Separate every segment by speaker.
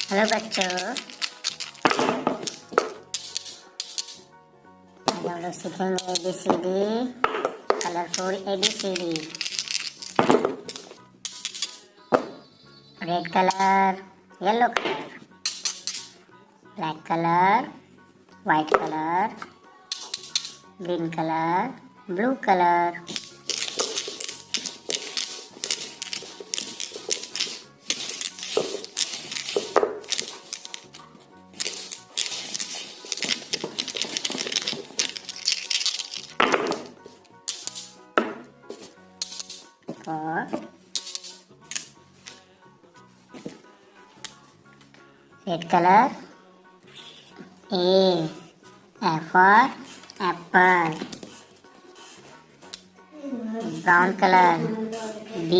Speaker 1: Hello बच्चों, आज हम लोग सीखेंगे ABCD, colourful ABCD। Red colour, yellow colour, black colour, white colour, green colour, blue colour. और red colour, A for apple. Brown color, B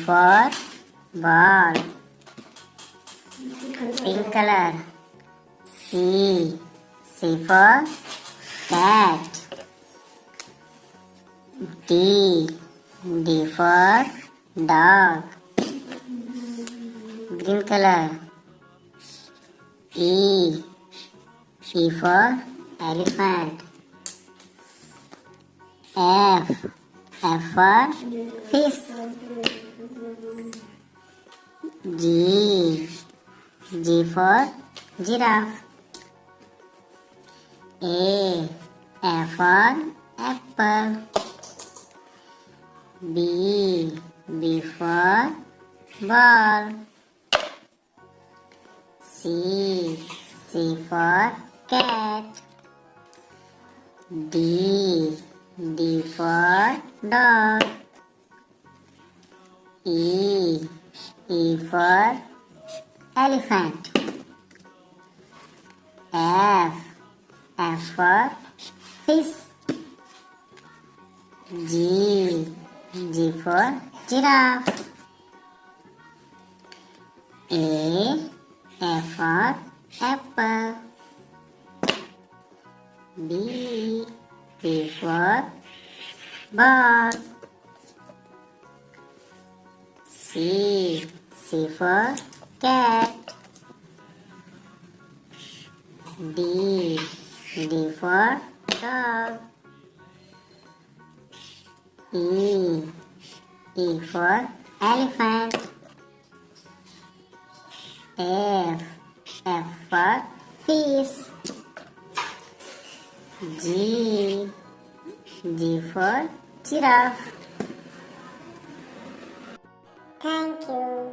Speaker 1: for ball. Pink color, C for cat. D for dog. Green color, E for elephant. F for fish. G for giraffe. A for apple. B for ball. C for cat. D for dog. E for elephant. F for fish. G for giraffe. A for apple. B for ball. C for cat. D for dog. E for elephant. F for fish. G for giraffe. Thank you.